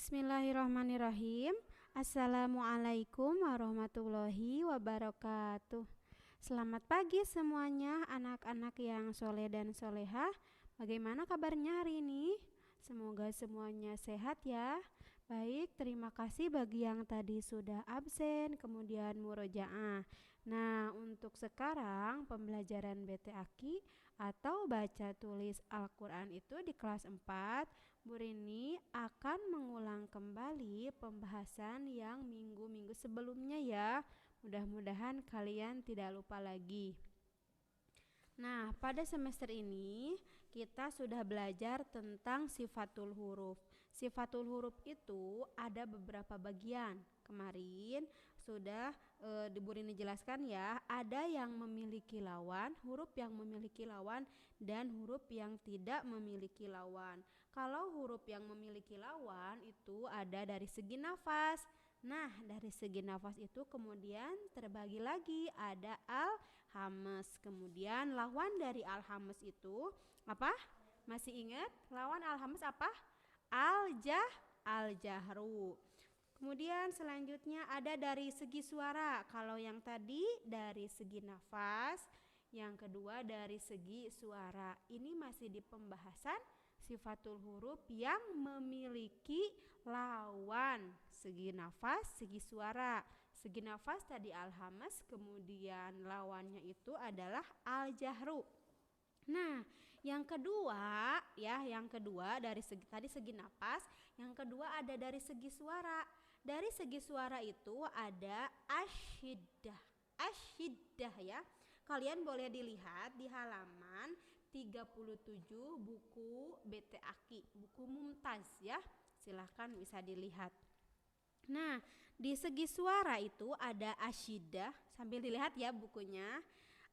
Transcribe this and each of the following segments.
Bismillahirrahmanirrahim. Assalamualaikum warahmatullahi wabarakatuh. Selamat pagi semuanya anak-anak yang soleh dan solehah. Bagaimana kabarnya hari ini? Semoga semuanya sehat ya. Baik, terima kasih bagi yang tadi sudah absen kemudian murojaah. Nah, untuk sekarang pembelajaran BT Aki atau baca tulis Al-Quran itu di kelas 4, Bu Rini akan mengulang kembali pembahasan yang minggu-minggu sebelumnya ya. Mudah-mudahan kalian tidak lupa lagi. Nah, pada semester ini kita sudah belajar tentang sifatul huruf. Sifatul huruf itu ada beberapa bagian. Kemarin sudah Bu Rini jelaskan ya, ada yang memiliki lawan, huruf yang memiliki lawan, dan huruf yang tidak memiliki lawan. Kalau huruf yang memiliki lawan itu ada dari segi nafas. Nah, dari segi nafas itu kemudian terbagi lagi, ada al-hamas. Kemudian lawan dari al-hamas itu apa? Masih ingat? Lawan al-hamas apa? Al-jahru. Kemudian selanjutnya ada dari segi suara. Kalau yang tadi dari segi nafas, yang kedua dari segi suara. Ini masih di pembahasan sifatul huruf yang memiliki lawan, segi nafas, segi suara. Segi nafas tadi al-hamas, kemudian lawannya itu adalah al-jahru. Nah, yang kedua dari segi tadi segi nafas, yang kedua ada dari segi suara. Dari segi suara itu ada asyiddah. Asyiddah ya. Kalian boleh dilihat di halaman 37 buku BT Aki, buku Mumtaz ya. Silahkan bisa dilihat. Nah, di segi suara itu ada asyiddah, sambil dilihat ya bukunya.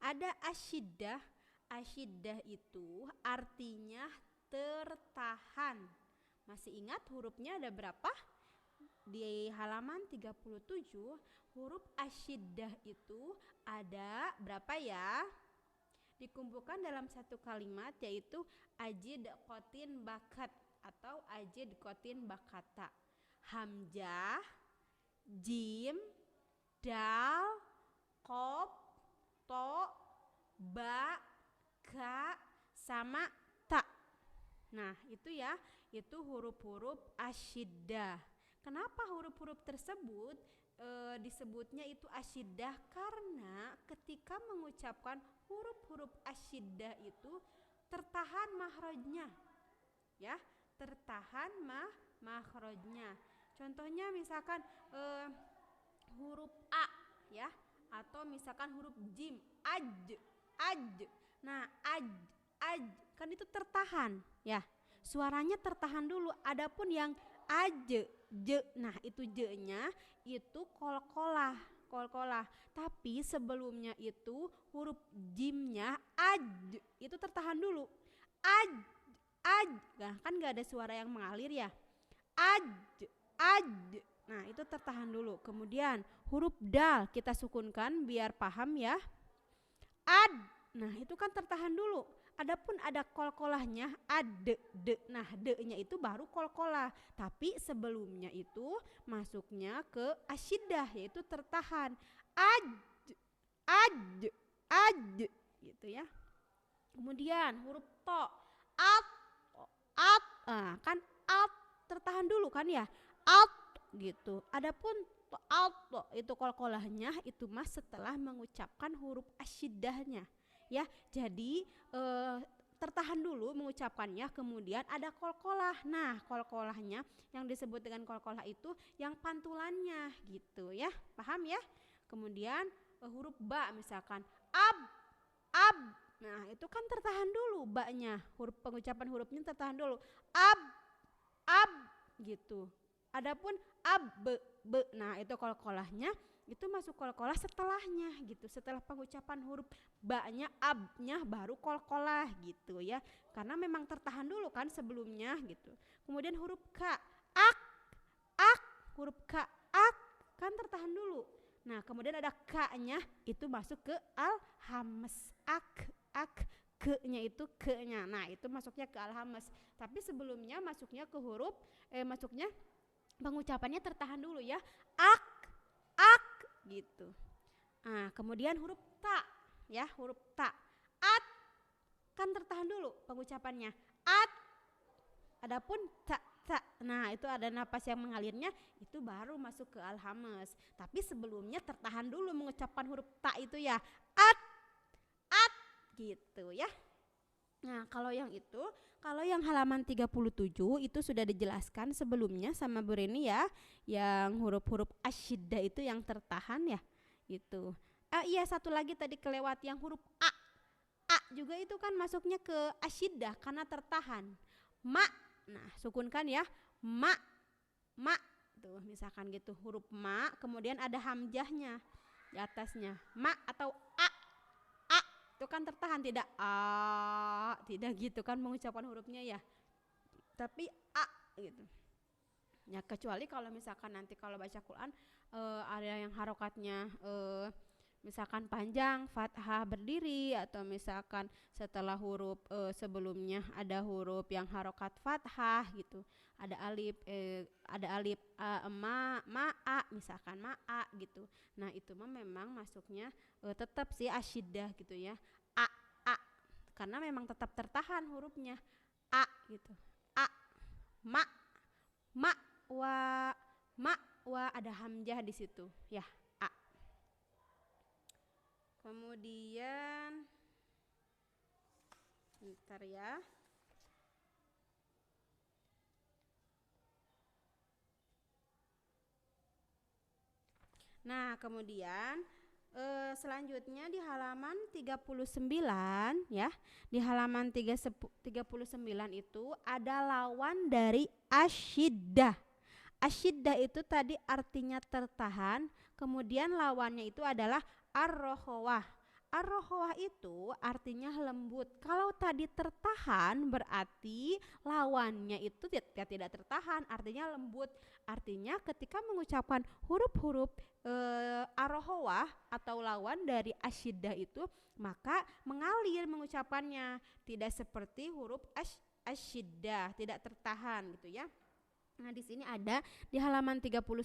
Ada asyiddah. Asyiddah itu artinya tertahan. Masih ingat hurufnya ada berapa? Di halaman 37 huruf asyiddah itu ada berapa ya? Dikumpulkan dalam satu kalimat yaitu ajid qotin bakat atau ajid qotin bakata. Hamzah, jim, dal, qaf, to, ba, ka, sama ta. Nah, itu ya, itu huruf-huruf asyiddah. Kenapa huruf-huruf tersebut disebutnya itu asyiddah? Karena ketika mengucapkan huruf-huruf asyiddah itu tertahan makhrajnya. Ya, tertahan makhrajnya. Contohnya misalkan huruf a ya, atau misalkan huruf jim, aj. Nah, aj kan itu tertahan ya. Suaranya tertahan dulu. Adapun yang aj, nah itu j-nya itu kolkolah. Tapi sebelumnya itu huruf jimnya aj itu tertahan dulu. Aj. Nah, kan gak ada suara yang mengalir ya. Aj. Nah, itu tertahan dulu. Kemudian huruf dal kita sukunkan biar paham ya. Ad. Nah, itu kan tertahan dulu. Adapun ada kolkolahnya ad, de. Nah, de-nya itu baru kolkolah. Tapi sebelumnya itu masuknya ke asyiddah yaitu tertahan. Aj. Gitu ya. Kemudian huruf to. At. Nah, kan at tertahan dulu kan ya. At gitu. Adapun to itu kolkolahnya itu mas setelah mengucapkan huruf asyiddahnya. Ya, jadi tertahan dulu mengucapkannya, kemudian ada kolkolah. Nah, kolkolahnya yang disebut dengan kolkolah itu yang pantulannya gitu ya. Paham ya? Kemudian huruf ba misalkan ab. Nah, itu kan tertahan dulu ba-nya. Huruf pengucapan hurufnya tertahan dulu. Ab gitu. Adapun be. Nah, itu kolkolahnya itu masuk kolkolah setelahnya gitu. Setelah pengucapan huruf ba-nya, ab-nya baru kolkolah gitu ya. Karena memang tertahan dulu kan sebelumnya gitu. Kemudian huruf ka, ak. Huruf ka, ak kan tertahan dulu. Nah, kemudian ada ka-nya itu masuk ke al-hamas. Ak. Ke-nya itu ke-nya. Nah, itu masuknya ke al-hamas. Tapi sebelumnya masuknya ke huruf masuknya pengucapannya tertahan dulu ya. Ak gitu. Nah, kemudian huruf ta ya, huruf ta. At kan tertahan dulu pengucapannya. At. Adapun ta. Nah, itu ada napas yang mengalirnya, itu baru masuk ke alhames. Tapi sebelumnya tertahan dulu mengucapkan huruf ta itu ya. At gitu ya. Nah, kalau yang halaman 37 itu sudah dijelaskan sebelumnya sama Bu Reni ya, yang huruf-huruf asyiddah itu yang tertahan ya. Gitu. Iya, satu lagi tadi kelewat yang huruf A. A juga itu kan masuknya ke asyiddah karena tertahan. Ma. Nah, sukunkan ya. Ma. Tuh, misalkan gitu huruf ma, kemudian ada hamzahnya di atasnya. Ma atau A. Itu kan tertahan, tidak A, tidak gitu kan mengucapkan hurufnya ya. Tapi A gitu. Ya, kecuali kalau misalkan nanti kalau baca Quran ada yang harokatnya misalkan panjang, fathah berdiri, atau misalkan setelah huruf sebelumnya ada huruf yang harokat fathah gitu. Ada alif ma misalkan ma gitu. Nah, itu mah memang masuknya tetap sih asyiddah gitu ya. A karena memang tetap tertahan hurufnya. A gitu. A wa ada hamzah di situ ya. A. Kemudian bentar ya. Nah, kemudian selanjutnya di halaman 39 ya. Di halaman 39 itu ada lawan dari asyiddah. Asyiddah itu tadi artinya tertahan, kemudian lawannya itu adalah ar-rokhawah. Ar-rokhawah itu artinya lembut. Kalau tadi tertahan berarti lawannya itu tidak tertahan, artinya lembut. Artinya ketika mengucapkan huruf-huruf ar-rokhawah atau lawan dari asyiddah itu, maka mengalir mengucapannya, tidak seperti huruf asyiddah, tidak tertahan gitu ya. Nah, di sini ada di halaman 39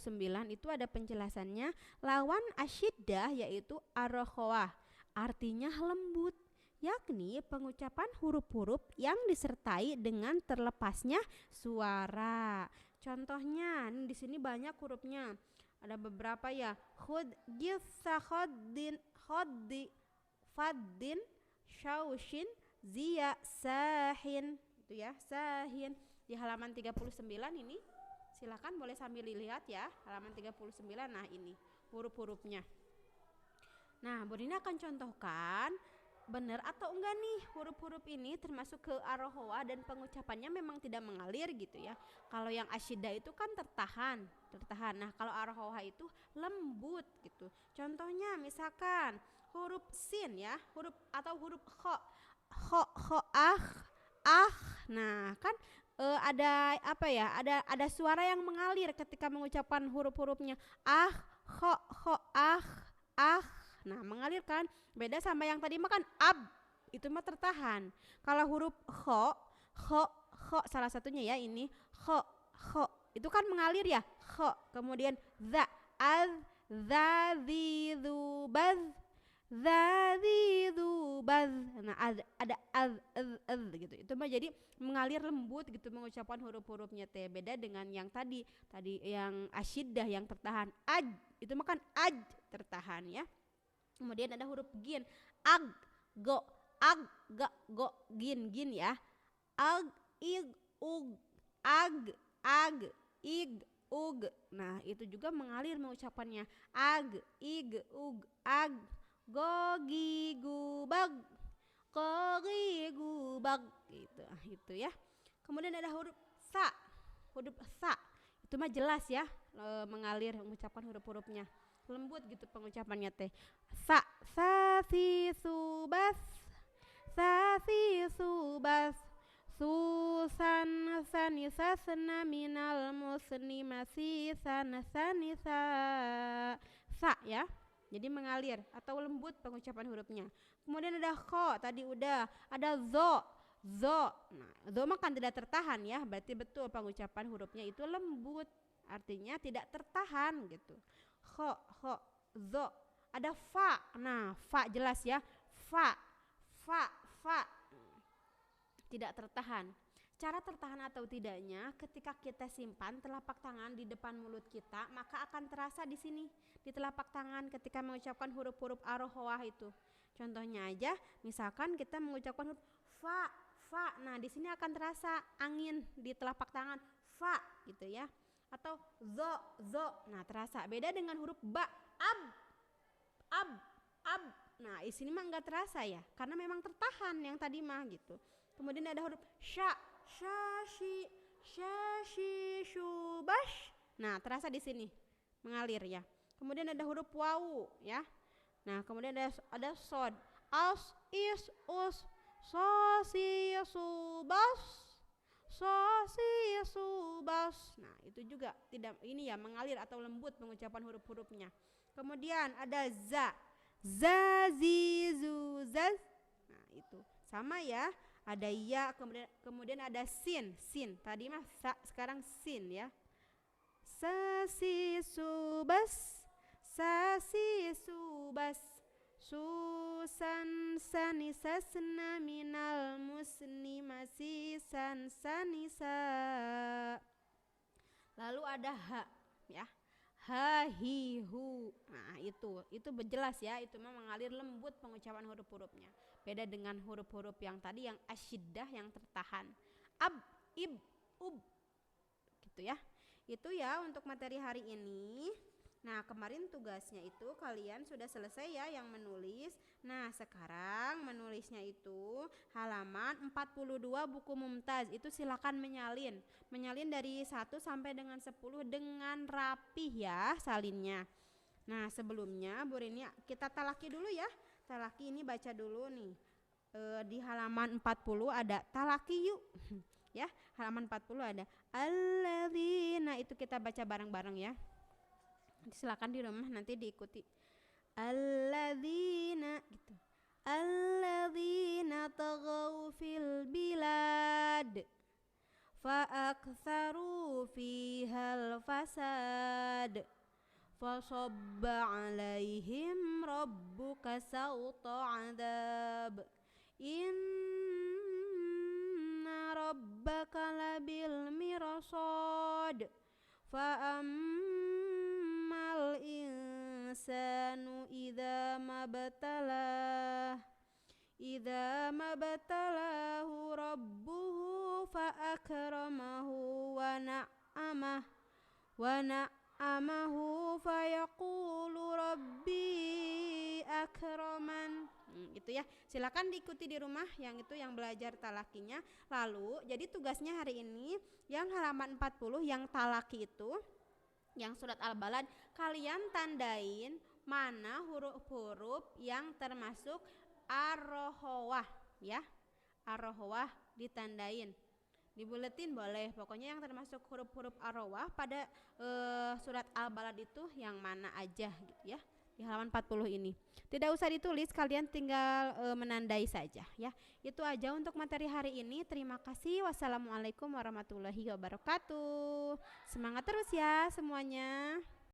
itu ada penjelasannya. Lawan asyiddah yaitu ar-rokhawah, artinya lembut, yakni pengucapan huruf-huruf yang disertai dengan terlepasnya suara. Contohnya, di sini banyak hurufnya. Ada beberapa ya. Khud, gitsa, khoddin, khoddi, faddin, syaushin, ziya, sahin. Itu ya, sahin. Di halaman 39 ini silakan boleh sambil dilihat ya, halaman 39. Nah, ini huruf-hurufnya. Nah, Bu Rina akan contohkan benar atau enggak nih huruf-huruf ini termasuk ke ar-rokhawah dan pengucapannya memang tidak mengalir gitu ya. Kalau yang asyiddah itu kan tertahan. Nah, kalau ar-rokhawah itu lembut gitu. Contohnya misalkan huruf sin ya, huruf kho. Nah, kan ada apa ya? Ada suara yang mengalir ketika mengucapkan huruf-hurufnya. Kho. Nah, mengalir kan? Beda sama yang tadi makan itu mah tertahan. Kalau huruf kho salah satunya ya ini kho itu kan mengalir ya. Kho, kemudian za, za, zi, zu, baz, nah ada gitu. Itu mah jadi mengalir lembut gitu mengucapkan huruf-hurufnya teh. Beda dengan yang tadi yang asyiddah yang tertahan. Itu mah kan tertahan ya. Kemudian ada huruf gin. Go, gin ya. Ig, ug, ig, ug. Nah, itu juga mengalir mengucapannya. Ig, ug, go, gi, gu, bag, gitu ya. Kemudian ada huruf sa. Itu mah jelas ya, mengalir mengucapkan huruf-hurufnya. Lembut gitu pengucapannya teh. Sa, si, subas, susan, sanisa, senaminal, musni, masih, sanisa, sa ya. Jadi mengalir atau lembut pengucapan hurufnya. Kemudian ada kho, tadi udah. Ada zo. zo. Nah, zo mah kan tidak tertahan ya, berarti betul pengucapan hurufnya itu lembut, artinya tidak tertahan gitu. Kho, zo. Ada fa. Nah, fa jelas ya. Fa, fa, fa. Tidak tertahan. Cara tertahan atau tidaknya ketika kita simpan telapak tangan di depan mulut kita, maka akan terasa di sini di telapak tangan ketika mengucapkan huruf-huruf ar-rohawah itu. Contohnya aja, misalkan kita mengucapkan huruf fa, fa. Nah, di sini akan terasa angin di telapak tangan, fa gitu ya. Atau zo, zo. Nah, terasa. Beda dengan huruf ba, ab, ab, ab. Nah, di sini mah enggak terasa ya, karena memang tertahan yang tadi mah gitu. Kemudian ada huruf sya, syashi, syashi, syubash. Nah, terasa di sini mengalir ya. Kemudian ada huruf wawu ya. Nah, kemudian ada sod, as, is, us, sosi, subas, sosi, subas. Nah, itu juga tidak ini ya, mengalir atau lembut pengucapan huruf-hurufnya. Kemudian ada za, zazizu, zaz. Nah, itu sama ya. Ada ya, kemudian ada sin. Tadi mah sa, sekarang sin ya. Sasi subas, sasi subas. Susan sanisasna minal musni masih sanisa. Lalu ada ha ya. Ha, hi, hu. Nah, itu jelas ya, itu memang mengalir lembut pengucapan huruf-hurufnya. Beda dengan huruf-huruf yang tadi yang asyiddah yang tertahan. Ab, ib, ub. Gitu ya. Itu ya untuk materi hari ini. Nah, kemarin tugasnya itu kalian sudah selesai ya yang menulis. Nah, sekarang menulisnya itu halaman 42 buku Mumtaz. Itu silakan menyalin. Menyalin dari 1 sampai dengan 10 dengan rapih ya salinnya. Nah, sebelumnya Bu Rini kita talaki dulu ya. Talaki ini baca dulu nih. Di halaman 40 ada talaki yuk. Ya, halaman 40 ada alladzina, itu kita baca bareng-bareng ya. Silakan di rumah nanti diikuti. Alladzina gitu. Alladzina taghaw fil bilad fa aktsaru fihal fasad fasabba alaihim rabbuka sawta adab inna rabbaka labil mirsad fa ammal insanu idza mabtalahu rabbuhu fa akramahu wa na'amahu fa yaqulu rabbi akraman. Gitu ya. Silakan diikuti di rumah yang itu yang belajar talakinya. Lalu jadi tugasnya hari ini yang halaman 40 yang talaki itu yang surat Al-Balad, kalian tandain mana huruf-huruf yang termasuk ar-rohawah ya. Ar-rohawah ditandain. Dibuletin boleh, pokoknya yang termasuk huruf-huruf ar-rohawah pada surat Al-Balad itu yang mana aja gitu ya. Di halaman 40 ini. Tidak usah ditulis, kalian tinggal menandai saja ya. Itu aja untuk materi hari ini. Terima kasih. Wassalamualaikum warahmatullahi wabarakatuh. Semangat terus ya semuanya.